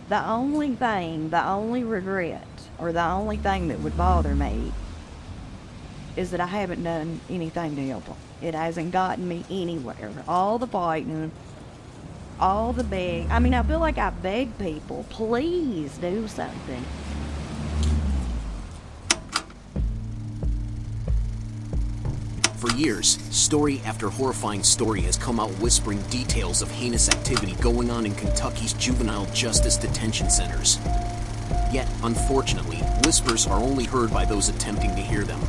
The only regret, or the only thing that would bother me is that I haven't done anything to help them. It hasn't gotten me anywhere. All the fighting, all the beg. I mean, I feel like I beg people, please do something. For years, story after horrifying story has come out whispering details of heinous activity going on in Kentucky's juvenile justice detention centers. Yet, unfortunately, whispers are only heard by those attempting to hear them.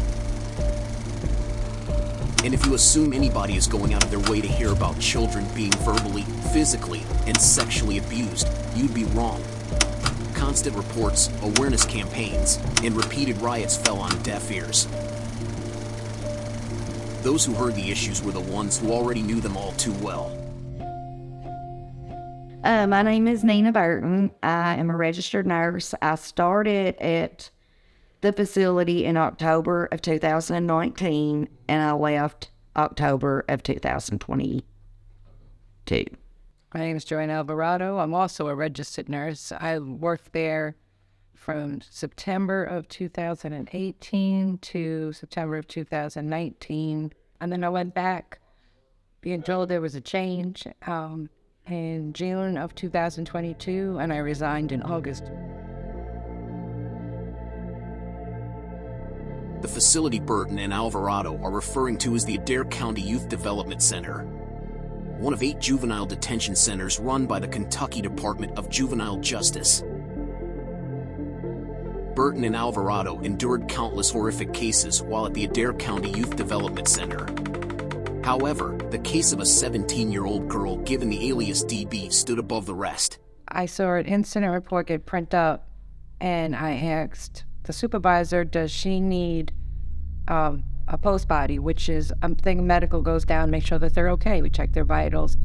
And if you assume anybody is going out of their way to hear about children being verbally, physically, and sexually abused, you'd be wrong. Constant reports, awareness campaigns, and repeated riots fell on deaf ears. Those who heard the issues were the ones who already knew them all too well. My name is Nina Burton. I am a registered nurse. I started at the facility in October of 2019, and I left October of 2022. My name is Joanne Alvarado. I'm also a registered nurse. I worked there from September of 2018 to September of 2019. And then I went back being told there was a change in June of 2022, and I resigned in August. The facility Burton and Alvarado are referring to as the Adair County Youth Development Center, one of 8 juvenile detention centers run by the Kentucky Department of Juvenile Justice. Burton and Alvarado endured countless horrific cases while at the Adair County Youth Development Center. However, the case of a 17-year-old girl given the alias DB stood above the rest. I saw an incident report get printed up, and I asked the supervisor, does she need a post body, which is, I'm thinking medical goes down, make sure that they're okay. We check their vitals.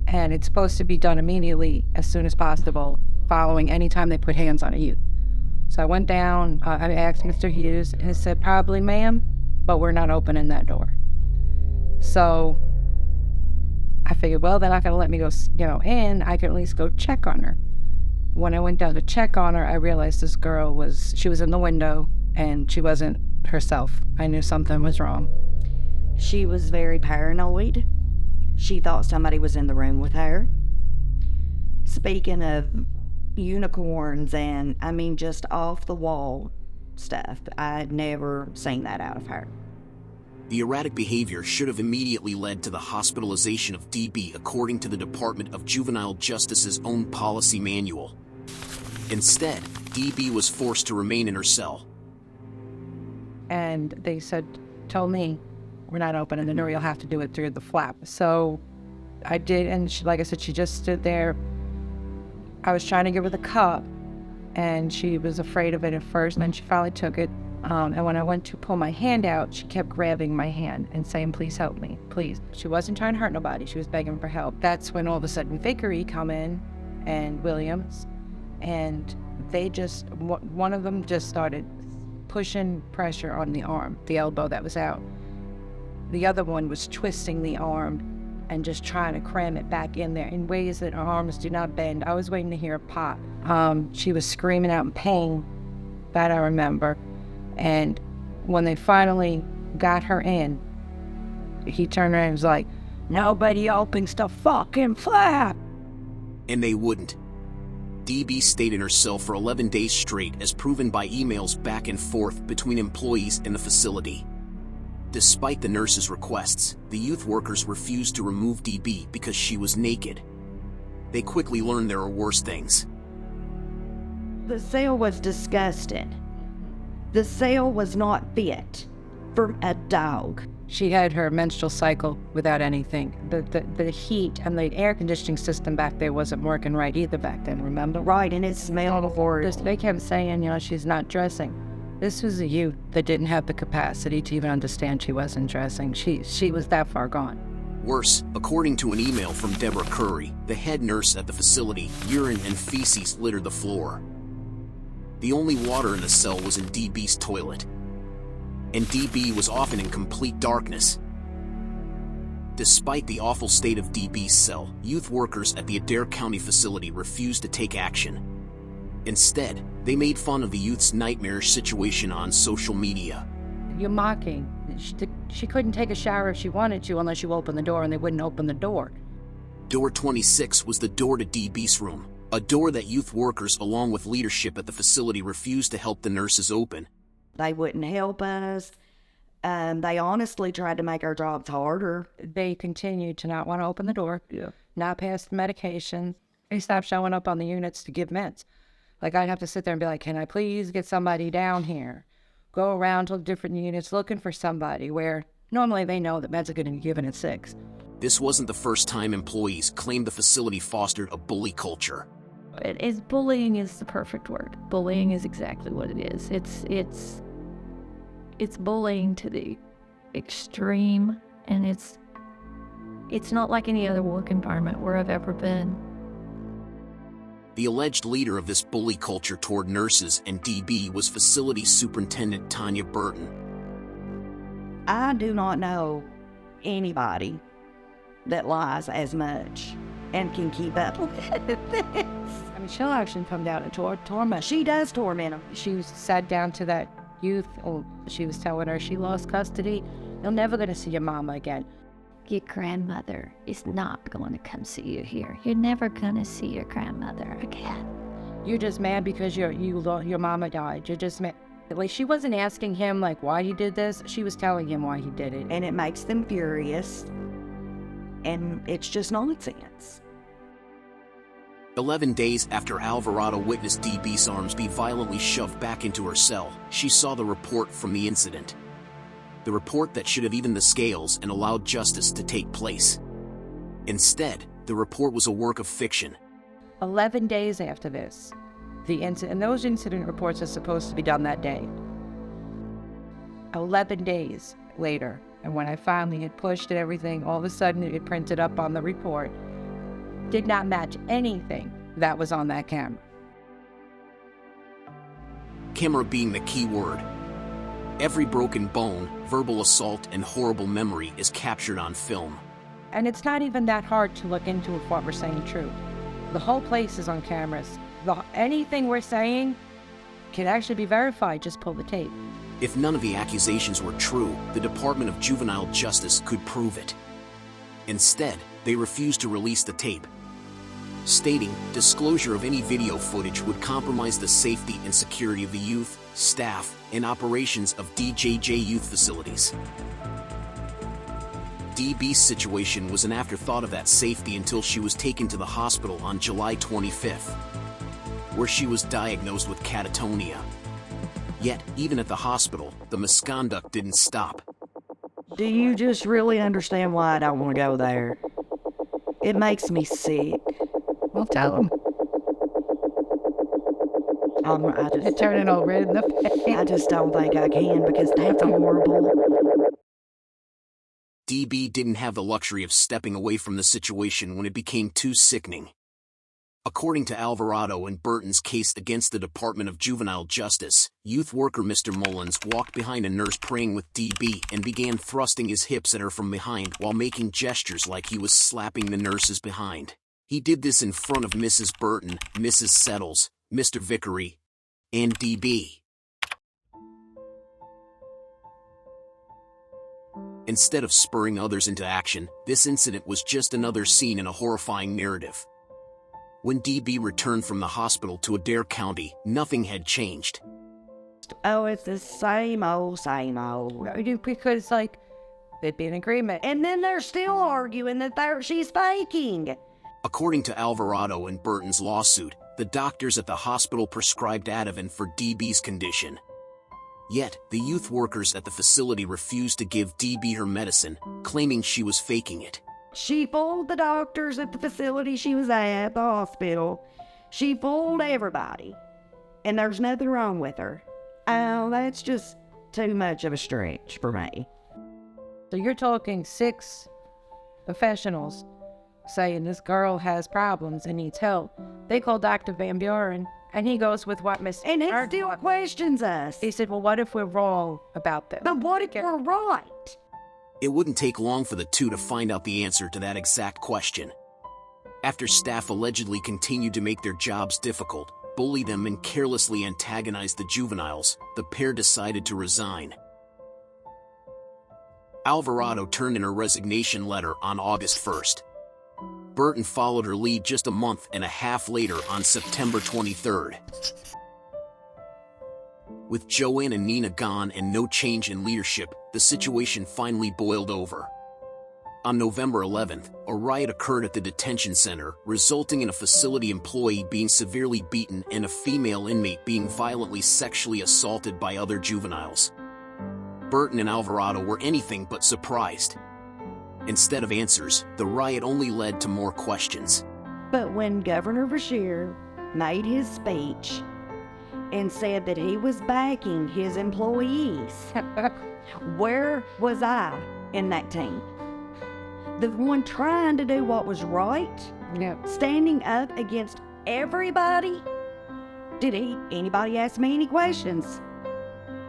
And it's supposed to be done immediately, as soon as possible, following any time they put hands on a youth. So I went down, I asked Mr. Hughes, and he said, probably, ma'am, but we're not opening that door. So I figured, well, they're not going to let me go, in. I can at least go check on her. When I went down to check on her, I realized this girl she was in the window, and she wasn't herself. I knew something was wrong. She was very paranoid. She thought somebody was in the room with her. Speaking of unicorns and, just off the wall stuff, I'd never seen that out of her. The erratic behavior should have immediately led to the hospitalization of DB according to the Department of Juvenile Justice's own policy manual. Instead, DB was forced to remain in her cell. And they told me, we're not opening the door, you'll have to do it through the flap. So I did, and like I said, she just stood there. I was trying to give her the cup, and she was afraid of it at first, and then she finally took it. And when I went to pull my hand out, she kept grabbing my hand and saying, please help me, please. She wasn't trying to hurt nobody, she was begging for help. That's when all of a sudden Vickery come in, and Williams, and they one of them just started pushing pressure on the arm, the elbow that was out. The other one was twisting the arm and just trying to cram it back in there in ways that her arms do not bend. I was waiting to hear a pop. She was screaming out in pain, that I remember. And when they finally got her in, he turned around and was like, nobody opens the fucking flap. And they wouldn't. DB stayed in her cell for 11 days straight, as proven by emails back and forth between employees in the facility. Despite the nurses' requests, the youth workers refused to remove DB because she was naked. They quickly learned there were worse things. The cell was disgusting. The cell was not fit for a dog. She had her menstrual cycle without anything. The heat and the air conditioning system back there wasn't working right either back then, remember? Right, and it smelled horrible. They kept saying, she's not dressing. This was a youth that didn't have the capacity to even understand she wasn't dressing. She was that far gone. Worse, according to an email from Deborah Curry, the head nurse at the facility, urine and feces littered the floor. The only water in the cell was in DB's toilet, and DB was often in complete darkness. Despite the awful state of DB's cell, youth workers at the Adair County facility refused to take action. Instead, they made fun of the youth's nightmarish situation on social media. You're mocking. She couldn't take a shower if she wanted to unless you opened the door, and they wouldn't open the door. Door 26 was the door to DB's room, a door that youth workers along with leadership at the facility refused to help the nurses open. They wouldn't help us. They honestly tried to make our jobs harder. They continued to not want to open the door, not pass the medication. They stopped showing up on the units to give meds. Like, I'd have to sit there and be like, can I please get somebody down here? Go around to different units looking for somebody where normally they know that meds are going to be given at 6. This wasn't the first time employees claimed the facility fostered a bully culture. Bullying is the perfect word. Bullying is exactly what it is. It's bullying to the extreme, and it's not like any other work environment where I've ever been. The alleged leader of this bully culture toward nurses and DB was Facility Superintendent Tanya Burton. I do not know anybody that lies as much and can keep up with this. I mean, she'll actually come down and torment. She does torment them. She sat down to that youth, she was telling her she lost custody. You're never going to see your mama again. Your grandmother is not going to come see you here. You're never going to see your grandmother again. You're just mad because your mama died. You're just mad. Like, she wasn't asking him, like, why he did this. She was telling him why he did it. And it makes them furious. And it's just nonsense. 11 days after Alvarado witnessed DB's arms be violently shoved back into her cell, she saw the report from the incident. The report that should have evened the scales and allowed justice to take place. Instead, the report was a work of fiction. 11 days after this, and those incident reports are supposed to be done that day. 11 days later, and when I finally had pushed and everything, all of a sudden it printed up on the report. Did not match anything that was on that camera. Camera being the key word. Every broken bone, verbal assault, and horrible memory is captured on film. And it's not even that hard to look into if what we're saying is true. The whole place is on cameras. Anything we're saying can actually be verified. Just pull the tape. If none of the accusations were true, the Department of Juvenile Justice could prove it. Instead, they refused to release the tape, stating disclosure of any video footage would compromise the safety and security of the youth, staff, and operations of DJJ youth facilities. DB's situation was an afterthought of that safety until she was taken to the hospital on July 25th, where she was diagnosed with catatonia. Yet, even at the hospital, the misconduct didn't stop. Do you just really understand why I don't want to go there? It makes me sick. Well, tell them. I Turn it all red in the face. I just don't think I can because that's horrible. DB didn't have the luxury of stepping away from the situation when it became too sickening. According to Alvarado and Burton's case against the Department of Juvenile Justice, youth worker Mr. Mullins walked behind a nurse praying with DB and began thrusting his hips at her from behind while making gestures like he was slapping the nurses behind. He did this in front of Mrs. Burton, Mrs. Settles, Mr. Vickery, and DB. Instead of spurring others into action, this incident was just another scene in a horrifying narrative. When DB returned from the hospital to Adair County, nothing had changed. Oh, it's the same old, same old. Because, like, they'd be in agreement. And then they're still arguing that she's faking. According to Alvarado and Burton's lawsuit, the doctors at the hospital prescribed Ativan for DB's condition. Yet, the youth workers at the facility refused to give DB her medicine, claiming she was faking it. She fooled the doctors at the facility she was at, the hospital. She fooled everybody. And there's nothing wrong with her. Oh, that's just too much of a stretch for me. So you're talking 6 professionals saying this girl has problems and needs help. They call Dr. Van Buren, and he goes with what Miss... And he still questions us. He said, well, what if we're wrong about this? But what if we're right? It wouldn't take long for the two to find out the answer to that exact question. After staff allegedly continued to make their jobs difficult, bully them, and carelessly antagonize the juveniles, the pair decided to resign. Alvarado turned in her resignation letter on August 1st. Burton followed her lead just a month and a half later on September 23rd. With Joanne and Nina gone and no change in leadership, the situation finally boiled over. On November 11th, a riot occurred at the detention center, resulting in a facility employee being severely beaten and a female inmate being violently sexually assaulted by other juveniles. Burton and Alvarado were anything but surprised. Instead of answers, the riot only led to more questions. But when Governor Beshear made his speech and said that he was backing his employees, where was I in that team? The one trying to do what was right? Yep. Standing up against everybody? Did anybody ask me any questions?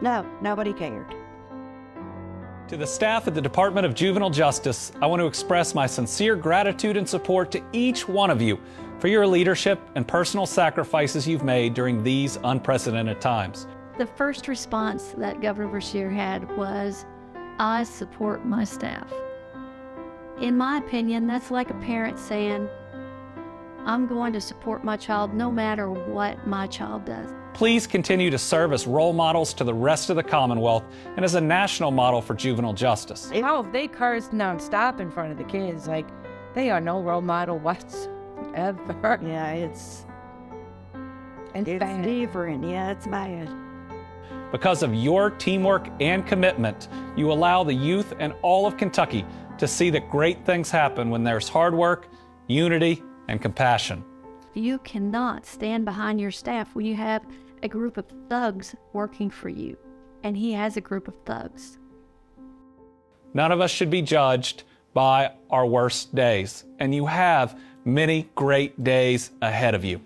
No, nobody cared. To the staff at the Department of Juvenile Justice, I want to express my sincere gratitude and support to each one of you for your leadership and personal sacrifices you've made during these unprecedented times. The first response that Governor Beshear had was, "I support my staff." In my opinion, that's like a parent saying, "I'm going to support my child no matter what my child does." Please continue to serve as role models to the rest of the Commonwealth and as a national model for juvenile justice. Oh, if they curse nonstop in front of the kids, like, they are no role model whatsoever. Yeah, it's bad. different. Yeah, it's bad. Because of your teamwork and commitment, you allow the youth and all of Kentucky to see that great things happen when there's hard work, unity, and compassion. You cannot stand behind your staff when you have a group of thugs working for you, and he has a group of thugs. None of us should be judged by our worst days, and you have many great days ahead of you.